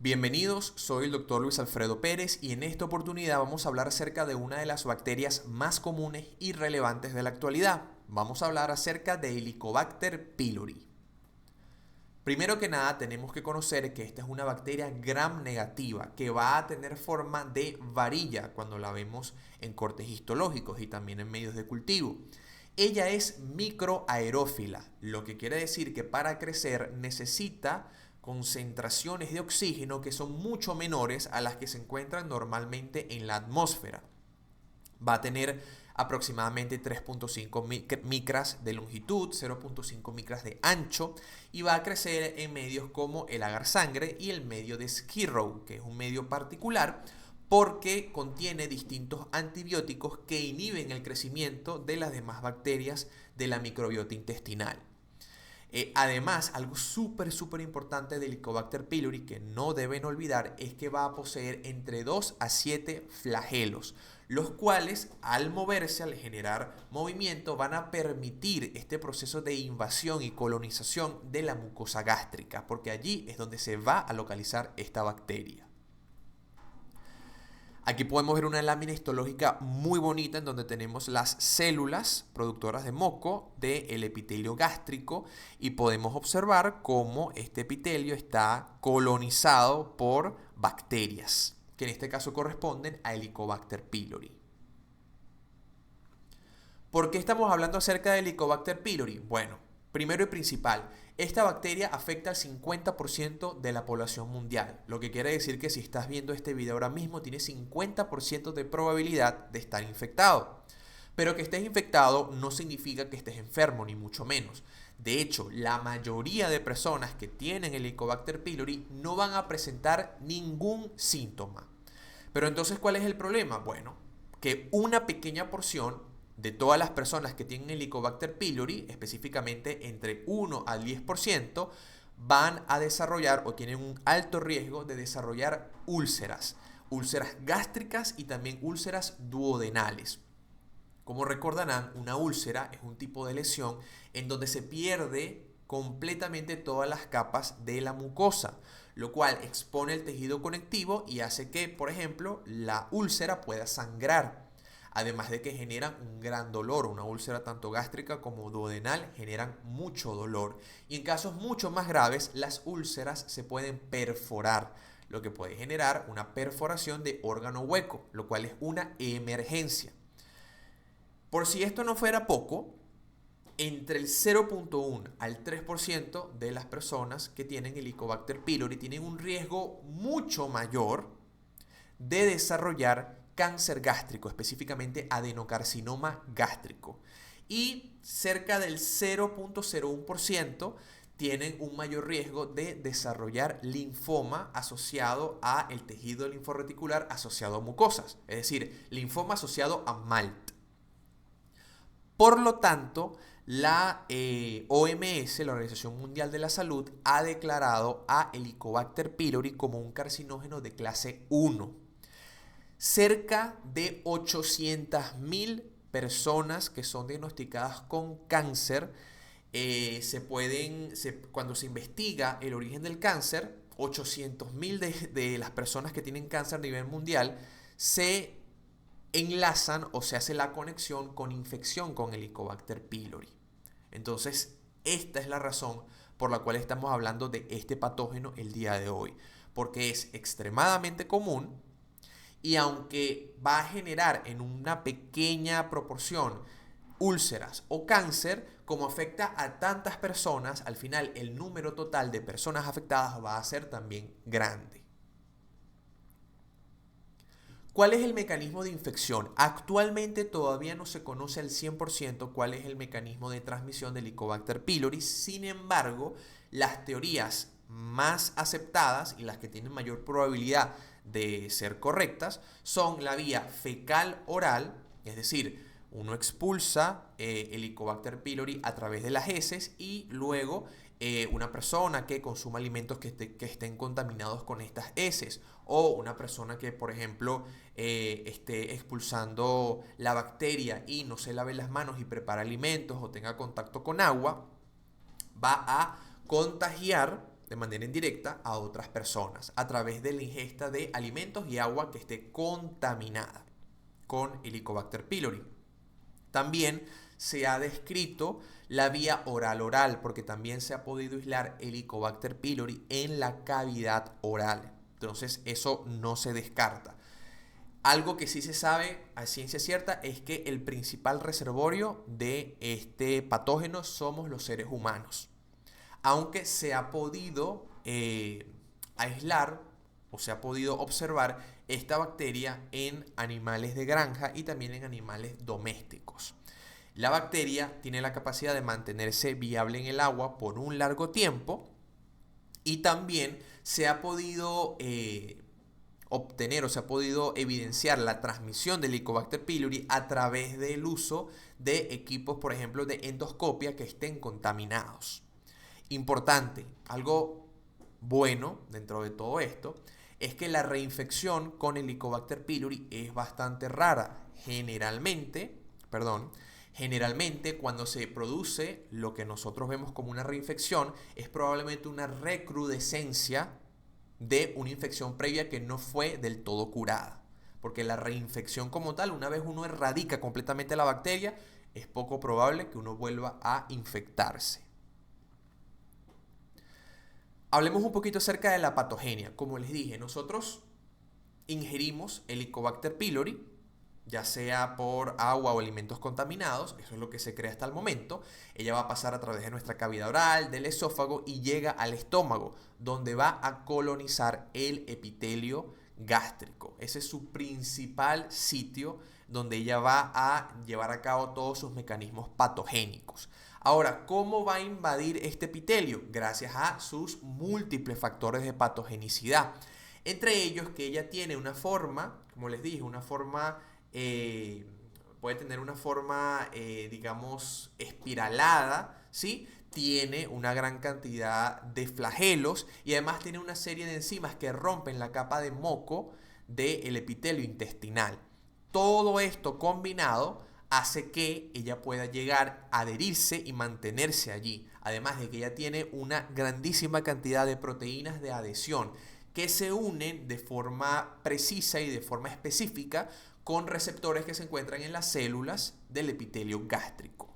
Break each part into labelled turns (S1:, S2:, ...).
S1: Bienvenidos, soy el doctor Luis Alfredo Pérez y en esta oportunidad vamos a hablar acerca de una de las bacterias más comunes y relevantes de la actualidad. Vamos a hablar acerca de Helicobacter pylori. Primero que nada tenemos que conocer que esta es una bacteria gram negativa que va a tener forma de varilla cuando la vemos en cortes histológicos y también en medios de cultivo. Ella es microaerófila, lo que quiere decir que para crecer necesita concentraciones de oxígeno que son mucho menores a las que se encuentran normalmente en la atmósfera. Va a tener aproximadamente 3.5 micras de longitud, 0.5 micras de ancho y va a crecer en medios como el agar sangre y el medio de Skid Row, que es un medio particular porque contiene distintos antibióticos que inhiben el crecimiento de las demás bacterias de la microbiota intestinal. Además, algo súper importante del Helicobacter pylori que no deben olvidar es que va a poseer entre 2 a 7 flagelos, los cuales al moverse, al generar movimiento, van a permitir este proceso de invasión y colonización de la mucosa gástrica, porque allí es donde se va a localizar esta bacteria. Aquí podemos ver una lámina histológica muy bonita en donde tenemos las células productoras de moco del epitelio gástrico y podemos observar cómo este epitelio está colonizado por bacterias, que en este caso corresponden a Helicobacter pylori. ¿Por qué estamos hablando acerca de Helicobacter pylori? Bueno, primero y principal, esta bacteria afecta al 50% de la población mundial, lo que quiere decir que si estás viendo este video ahora mismo tienes 50% de probabilidad de estar infectado. Pero que estés infectado no significa que estés enfermo, ni mucho menos. De hecho, la mayoría de personas que tienen Helicobacter pylori no van a presentar ningún síntoma. Pero entonces, ¿cuál es el problema? Bueno, que una pequeña porción de todas las personas que tienen Helicobacter pylori, específicamente entre 1 al 10%, van a desarrollar o tienen un alto riesgo de desarrollar úlceras gástricas y también úlceras duodenales. Como recordarán, una úlcera es un tipo de lesión en donde se pierde completamente todas las capas de la mucosa, lo cual expone el tejido conectivo y hace que, por ejemplo, la úlcera pueda sangrar. Además de que generan un gran dolor, una úlcera tanto gástrica como duodenal generan mucho dolor. Y en casos mucho más graves, las úlceras se pueden perforar, lo que puede generar una perforación de órgano hueco, lo cual es una emergencia. Por si esto no fuera poco, entre el 0.1 al 3% de las personas que tienen Helicobacter pylori tienen un riesgo mucho mayor de desarrollar cáncer gástrico, específicamente adenocarcinoma gástrico. Y cerca del 0.01% tienen un mayor riesgo de desarrollar linfoma asociado a el tejido linforreticular asociado a mucosas, es decir, linfoma asociado a MALT. Por lo tanto, la OMS, la Organización Mundial de la Salud, ha declarado a Helicobacter pylori como un carcinógeno de clase 1. Cerca de 800.000 personas que son diagnosticadas con cáncer, cuando se investiga el origen del cáncer, 800.000 de las personas que tienen cáncer a nivel mundial se enlazan o se hace la conexión con infección con Helicobacter pylori. Entonces, esta es la razón por la cual estamos hablando de este patógeno el día de hoy, porque es extremadamente común y aunque va a generar en una pequeña proporción úlceras o cáncer, como afecta a tantas personas, al final el número total de personas afectadas va a ser también grande. ¿Cuál es el mecanismo de infección? Actualmente todavía no se conoce al 100% cuál es el mecanismo de transmisión del Helicobacter pylori. Sin embargo, las teorías más aceptadas y las que tienen mayor probabilidad de ser correctas son la vía fecal oral, es decir, uno expulsa Helicobacter pylori a través de las heces y luego una persona que consuma alimentos que estén contaminados con estas heces o una persona que, por ejemplo, esté expulsando la bacteria y no se lave las manos y prepara alimentos o tenga contacto con agua, va a contagiar de manera indirecta a otras personas a través de la ingesta de alimentos y agua que esté contaminada con Helicobacter pylori. También se ha descrito la vía oral-oral, porque también se ha podido aislar Helicobacter pylori en la cavidad oral. Entonces eso no se descarta. Algo que sí se sabe a ciencia cierta es que el principal reservorio de este patógeno somos los seres humanos. Aunque se ha podido aislar o se ha podido observar esta bacteria en animales de granja y también en animales domésticos. La bacteria tiene la capacidad de mantenerse viable en el agua por un largo tiempo y también se ha podido obtener o se ha podido evidenciar la transmisión del Helicobacter pylori a través del uso de equipos, por ejemplo, de endoscopia que estén contaminados. Importante, algo bueno dentro de todo esto es que la reinfección con Helicobacter pylori es bastante rara. Generalmente cuando se produce lo que nosotros vemos como una reinfección es probablemente una recrudescencia de una infección previa que no fue del todo curada. Porque la reinfección como tal, una vez uno erradica completamente la bacteria, es poco probable que uno vuelva a infectarse. Hablemos un poquito acerca de la patogenia. Como les dije, nosotros ingerimos Helicobacter pylori, ya sea por agua o alimentos contaminados, eso es lo que se cree hasta el momento. Ella va a pasar a través de nuestra cavidad oral, del esófago y llega al estómago, donde va a colonizar el epitelio gástrico. Ese es su principal sitio donde ella va a llevar a cabo todos sus mecanismos patogénicos. Ahora, ¿cómo va a invadir este epitelio? Gracias a sus múltiples factores de patogenicidad. Entre ellos que ella tiene una forma, como les dije, puede tener una forma, digamos, espiralada, ¿sí? Tiene una gran cantidad de flagelos y además tiene una serie de enzimas que rompen la capa de moco del epitelio intestinal. Todo esto combinado hace que ella pueda llegar a adherirse y mantenerse allí. Además de que ella tiene una grandísima cantidad de proteínas de adhesión que se unen de forma precisa y de forma específica con receptores que se encuentran en las células del epitelio gástrico.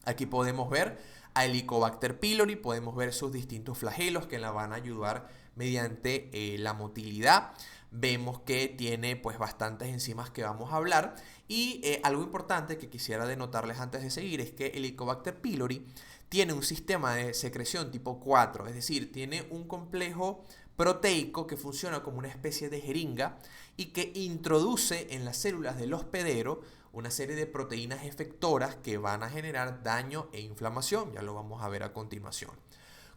S1: Aquí podemos ver a Helicobacter pylori, podemos ver sus distintos flagelos que la van a ayudar mediante la motilidad. Vemos que tiene pues bastantes enzimas que vamos a hablar y algo importante que quisiera denotarles antes de seguir es que Helicobacter pylori tiene un sistema de secreción tipo 4, es decir, tiene un complejo proteico que funciona como una especie de jeringa y que introduce en las células del hospedero una serie de proteínas efectoras que van a generar daño e inflamación, ya lo vamos a ver a continuación.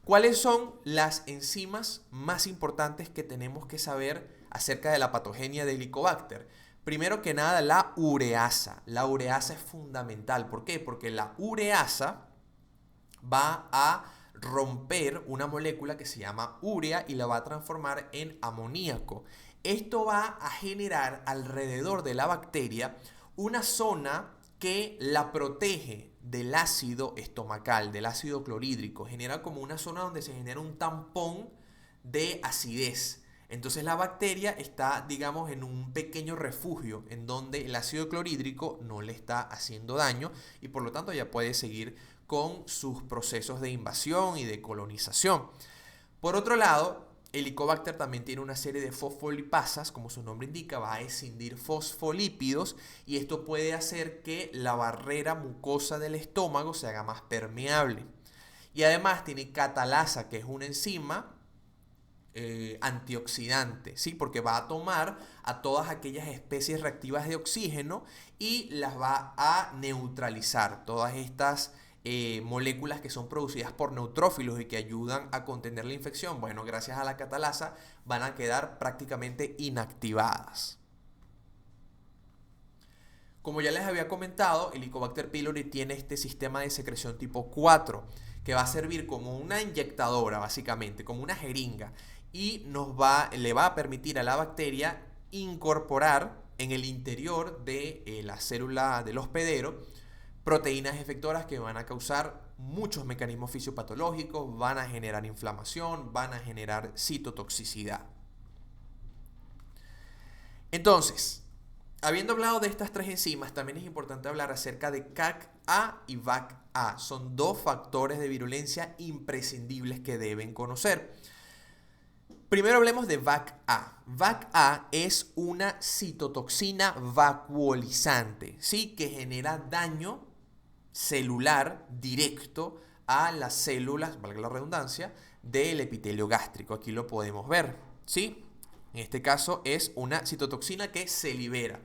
S1: ¿Cuáles son las enzimas más importantes que tenemos que saber acerca de la patogenia de Helicobacter? Primero que nada, la ureasa. La ureasa es fundamental. ¿Por qué? Porque la ureasa va a romper una molécula que se llama urea y la va a transformar en amoníaco. Esto va a generar alrededor de la bacteria una zona que la protege del ácido estomacal, del ácido clorhídrico. Genera como una zona donde se genera un tampón de acidez. Entonces la bacteria está, digamos, en un pequeño refugio en donde el ácido clorhídrico no le está haciendo daño y por lo tanto ya puede seguir con sus procesos de invasión y de colonización. Por otro lado, Helicobacter también tiene una serie de fosfolipasas, como su nombre indica, va a escindir fosfolípidos y esto puede hacer que la barrera mucosa del estómago se haga más permeable. Y además tiene catalasa, que es una enzima antioxidante, ¿sí? Porque va a tomar a todas aquellas especies reactivas de oxígeno y las va a neutralizar, todas estas moléculas que son producidas por neutrófilos y que ayudan a contener la infección, bueno, gracias a la catalasa van a quedar prácticamente inactivadas. Como ya les había comentado, Helicobacter pylori tiene este sistema de secreción tipo 4 que va a servir como una inyectadora, básicamente, como una jeringa y le va a permitir a la bacteria incorporar en el interior de la célula del hospedero proteínas efectoras que van a causar muchos mecanismos fisiopatológicos, van a generar inflamación, van a generar citotoxicidad. Entonces, habiendo hablado de estas tres enzimas, también es importante hablar acerca de CAC-A y VAC-A. Son dos factores de virulencia imprescindibles que deben conocer. Primero hablemos de VAC-A. VAC-A es una citotoxina vacuolizante, ¿sí? Que genera daño celular directo a las células, valga la redundancia, del epitelio gástrico. Aquí lo podemos ver, ¿sí? En este caso es una citotoxina que se libera,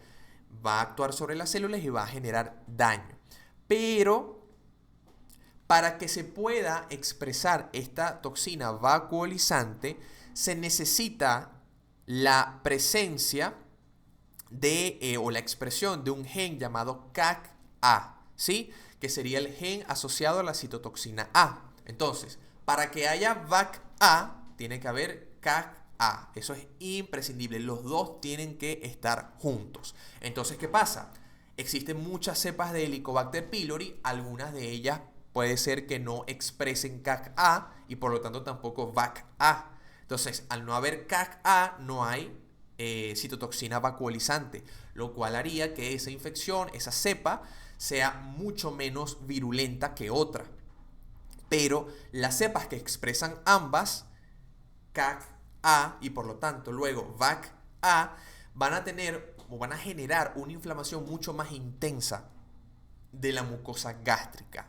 S1: va a actuar sobre las células y va a generar daño. Pero para que se pueda expresar esta toxina vacuolizante, se necesita la presencia de o la expresión de un gen llamado CAC-A, ¿sí? Que sería el gen asociado a la citotoxina A. Entonces, para que haya VAC-A, tiene que haber CAC-A. Eso es imprescindible. Los dos tienen que estar juntos. Entonces, ¿qué pasa? Existen muchas cepas de Helicobacter pylori. Algunas de ellas puede ser que no expresen CAC-A y por lo tanto tampoco VAC-A. Entonces, al no haber CAC-A, no hay citotoxina vacuolizante, lo cual haría que esa infección, esa cepa, sea mucho menos virulenta que otra. Pero las cepas que expresan ambas, CAC-A y por lo tanto luego VAC-A, van a tener o van a generar una inflamación mucho más intensa de la mucosa gástrica.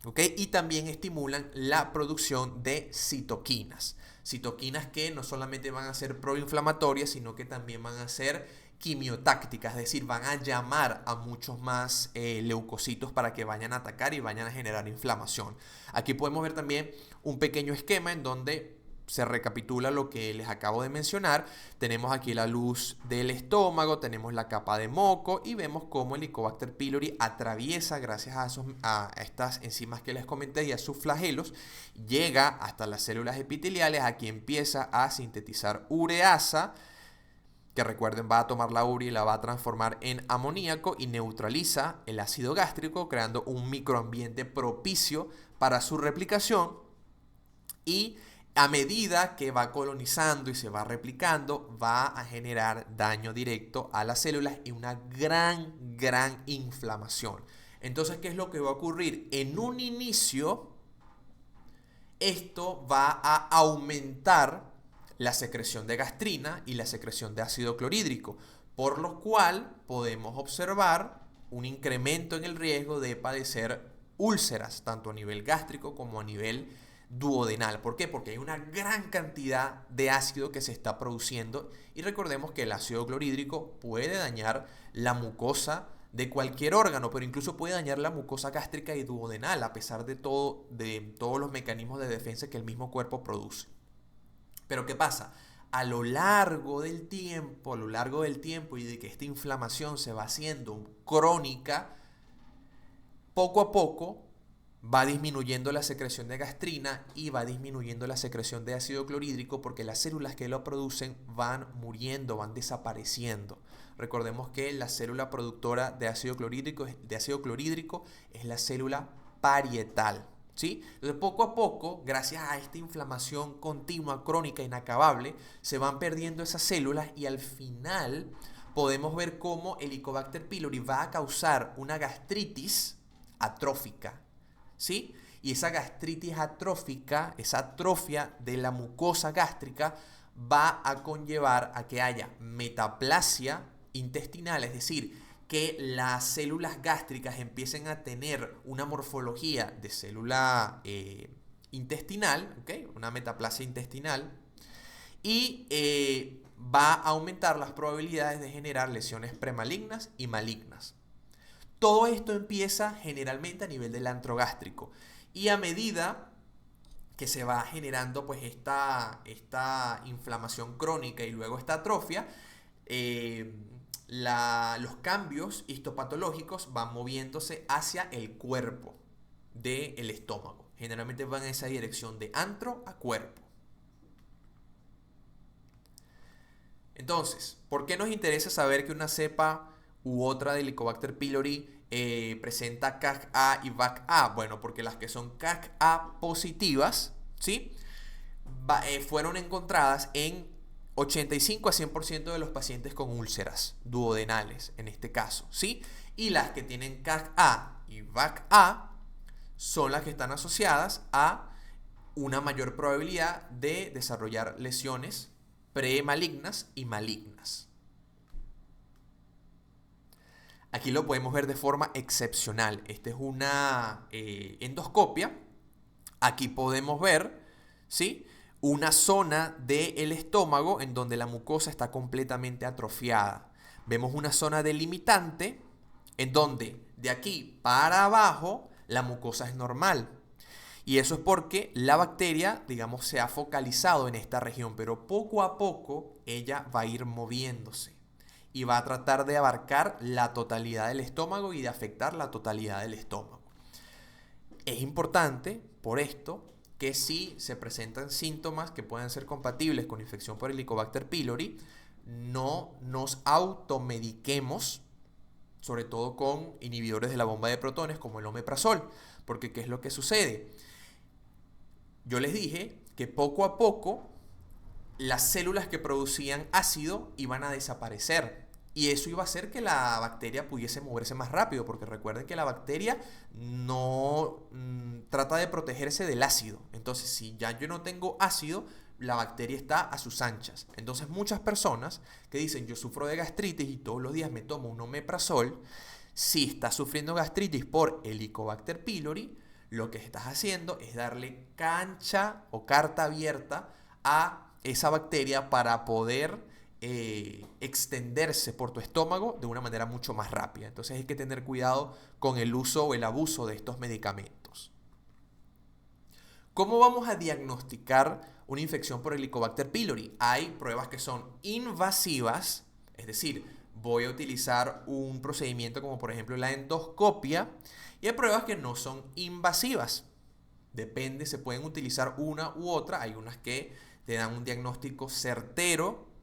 S1: ¿Ok? Y también estimulan la producción de citoquinas. Citoquinas que no solamente van a ser proinflamatorias, sino que también van a ser quimiotácticas, es decir, van a llamar a muchos más leucocitos para que vayan a atacar y vayan a generar inflamación. Aquí podemos ver también un pequeño esquema en donde se recapitula lo que les acabo de mencionar. Tenemos aquí la luz del estómago, tenemos la capa de moco y vemos cómo el Helicobacter pylori atraviesa, gracias a estas enzimas que les comenté y a sus flagelos, llega hasta las células epiteliales. Aquí empieza a sintetizar ureasa, que recuerden va a tomar la urea y la va a transformar en amoníaco y neutraliza el ácido gástrico, creando un microambiente propicio para su replicación. Y a medida que va colonizando y se va replicando, va a generar daño directo a las células y una gran inflamación. Entonces, ¿qué es lo que va a ocurrir? En un inicio, esto va a aumentar la secreción de gastrina y la secreción de ácido clorhídrico, por lo cual podemos observar un incremento en el riesgo de padecer úlceras, tanto a nivel gástrico como a nivel duodenal. ¿Por qué? Porque hay una gran cantidad de ácido que se está produciendo y recordemos que el ácido clorhídrico puede dañar la mucosa de cualquier órgano, pero incluso puede dañar la mucosa gástrica y duodenal a pesar de todos los mecanismos de defensa que el mismo cuerpo produce. Pero ¿qué pasa? A lo largo del tiempo y de que esta inflamación se va haciendo crónica, poco a poco va disminuyendo la secreción de gastrina y va disminuyendo la secreción de ácido clorhídrico porque las células que lo producen van muriendo, van desapareciendo. Recordemos que la célula productora de ácido clorhídrico es la célula parietal, ¿sí? Entonces, poco a poco, gracias a esta inflamación continua, crónica, inacabable, se van perdiendo esas células y al final podemos ver cómo el Helicobacter pylori va a causar una gastritis atrófica, ¿sí? Y esa gastritis atrófica, esa atrofia de la mucosa gástrica va a conllevar a que haya metaplasia intestinal, es decir, que las células gástricas empiecen a tener una morfología de célula intestinal, ¿okay? Una metaplasia intestinal, y va a aumentar las probabilidades de generar lesiones premalignas y malignas. Todo esto empieza generalmente a nivel del antro gástrico y a medida que se va generando pues esta inflamación crónica y luego esta atrofia, los cambios histopatológicos van moviéndose hacia el cuerpo del estómago. Generalmente van en esa dirección de antro a cuerpo. Entonces, ¿por qué nos interesa saber que una cepa u otra de Helicobacter pylori presenta CAG-A y VAC-A? Bueno, porque las que son CAG-A positivas, ¿sí? Fueron encontradas en 85 a 100% de los pacientes con úlceras duodenales, en este caso, ¿sí? Y las que tienen CAG-A y VAC-A son las que están asociadas a una mayor probabilidad de desarrollar lesiones premalignas y malignas. Aquí lo podemos ver de forma excepcional. Esta es una endoscopia. Aquí podemos ver, ¿sí?, una zona del estómago en donde la mucosa está completamente atrofiada. Vemos una zona delimitante en donde de aquí para abajo la mucosa es normal. Y eso es porque la bacteria, digamos, se ha focalizado en esta región, pero poco a poco ella va a ir moviéndose y va a tratar de abarcar la totalidad del estómago y de afectar la totalidad del estómago. Es importante, por esto, que si se presentan síntomas que puedan ser compatibles con infección por Helicobacter pylori, no nos automediquemos, sobre todo con inhibidores de la bomba de protones como el omeprazol, porque ¿qué es lo que sucede? Yo les dije que poco a poco las células que producían ácido iban a desaparecer. Y eso iba a hacer que la bacteria pudiese moverse más rápido, porque recuerden que la bacteria no trata de protegerse del ácido. Entonces, si ya yo no tengo ácido, la bacteria está a sus anchas. Entonces, muchas personas que dicen yo sufro de gastritis y todos los días me tomo un omeprazol, si estás sufriendo gastritis por Helicobacter pylori, lo que estás haciendo es darle cancha o carta abierta a esa bacteria para poder extenderse por tu estómago de una manera mucho más rápida. Entonces hay que tener cuidado con el uso o el abuso de estos medicamentos. ¿Cómo vamos a diagnosticar una infección por Helicobacter pylori? Hay pruebas que son invasivas, es decir, voy a utilizar un procedimiento como por ejemplo la endoscopia, y hay pruebas que no son invasivas. Depende, se pueden utilizar una u otra. Hay unas que te dan un diagnóstico certero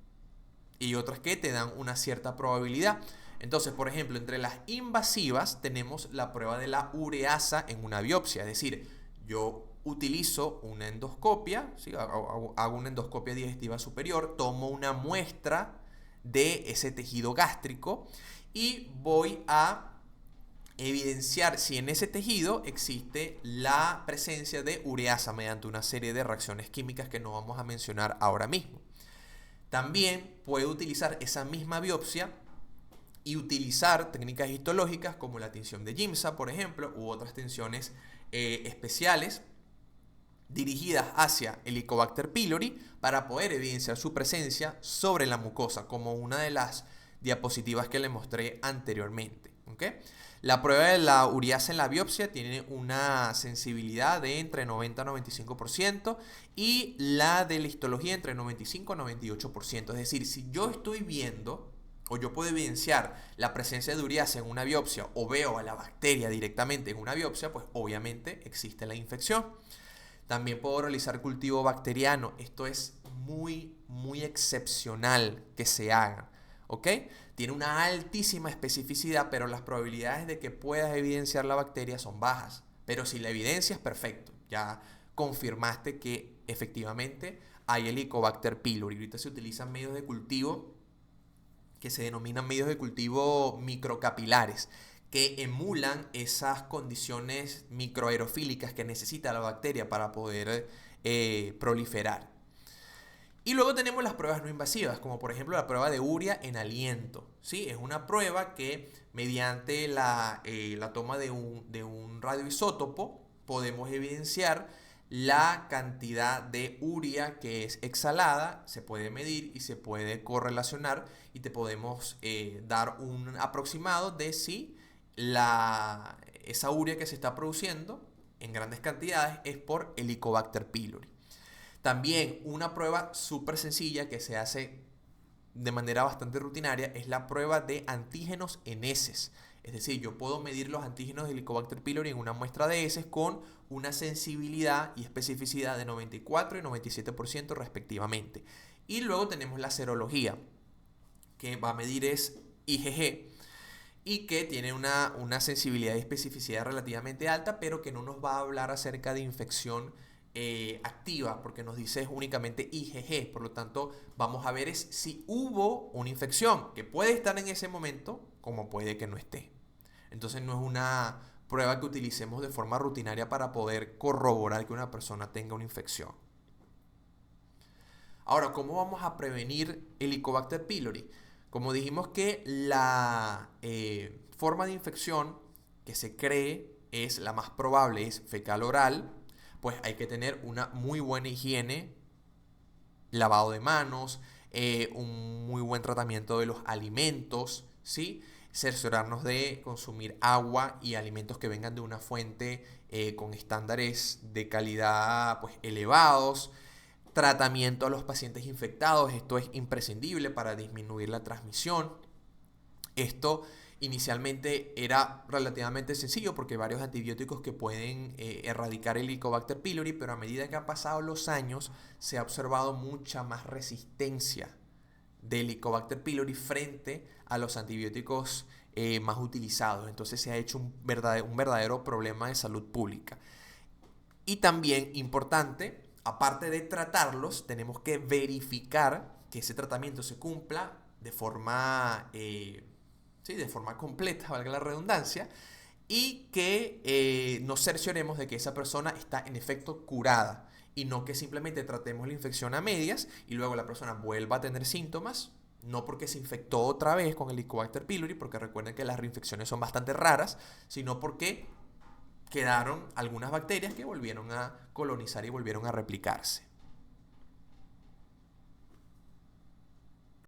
S1: y otras que te dan una cierta probabilidad. Entonces, por ejemplo, entre las invasivas tenemos la prueba de la ureasa en una biopsia. Es decir, yo utilizo una endoscopia, ¿sí? Hago una endoscopia digestiva superior, tomo una muestra de ese tejido gástrico y voy a evidenciar si en ese tejido existe la presencia de ureasa mediante una serie de reacciones químicas que no vamos a mencionar ahora mismo. También puedo utilizar esa misma biopsia y utilizar técnicas histológicas como la tinción de Giemsa, por ejemplo, u otras tinciones especiales dirigidas hacia Helicobacter pylori para poder evidenciar su presencia sobre la mucosa, como una de las diapositivas que les mostré anteriormente. ¿Okay? La prueba de la ureasa en la biopsia tiene una sensibilidad de entre 90 a 95% y la de la histología entre 95 a 98%. Es decir, si yo estoy viendo o yo puedo evidenciar la presencia de ureasa en una biopsia o veo a la bacteria directamente en una biopsia, pues obviamente existe la infección. También puedo realizar cultivo bacteriano. Esto es muy excepcional que se haga. ¿Ok? Tiene una altísima especificidad, pero las probabilidades de que puedas evidenciar la bacteria son bajas. Pero si la evidencias, perfecto. Ya confirmaste que efectivamente hay Helicobacter pylori. Ahorita se utilizan medios de cultivo que se denominan medios de cultivo microcapilares, que emulan esas condiciones microaerofílicas que necesita la bacteria para poder proliferar. Y luego tenemos las pruebas no invasivas, como por ejemplo la prueba de urea en aliento. ¿Sí? Es una prueba que mediante la toma de un radioisótopo podemos evidenciar la cantidad de urea que es exhalada, se puede medir y se puede correlacionar y te podemos dar un aproximado de si esa urea que se está produciendo en grandes cantidades es por Helicobacter pylori. También una prueba súper sencilla que se hace de manera bastante rutinaria es la prueba de antígenos en heces. Es decir, yo puedo medir los antígenos de Helicobacter pylori en una muestra de heces con una sensibilidad y especificidad de 94 y 97% respectivamente. Y luego tenemos la serología, que va a medir es IgG. y que tiene una sensibilidad y especificidad relativamente alta, pero que no nos va a hablar acerca de infección activa, porque nos dice únicamente IgG. Por lo tanto, vamos a ver es si hubo una infección, que puede estar en ese momento, como puede que no esté. Entonces no es una prueba que utilicemos de forma rutinaria para poder corroborar que una persona tenga una infección. Ahora, ¿cómo vamos a prevenir Helicobacter pylori? Como dijimos que la forma de infección que se cree es la más probable, es fecal oral, pues hay que tener una muy buena higiene, lavado de manos, un muy buen tratamiento de los alimentos, ¿sí? Cerciorarnos de consumir agua y alimentos que vengan de una fuente con estándares de calidad pues, elevados. Tratamiento a los pacientes infectados, esto es imprescindible para disminuir la transmisión. Esto inicialmente era relativamente sencillo porque hay varios antibióticos que pueden erradicar el Helicobacter pylori, pero a medida que han pasado los años se ha observado mucha más resistencia del Helicobacter pylori frente a los antibióticos más utilizados. Entonces se ha hecho un verdadero problema de salud pública. Y también importante, aparte de tratarlos, tenemos que verificar que ese tratamiento se cumpla de forma completa, valga la redundancia, y que nos cercioremos de que esa persona está en efecto curada y no que simplemente tratemos la infección a medias y luego la persona vuelva a tener síntomas, no porque se infectó otra vez con el Helicobacter pylori, porque recuerden que las reinfecciones son bastante raras, sino porque quedaron algunas bacterias que volvieron a colonizar y volvieron a replicarse.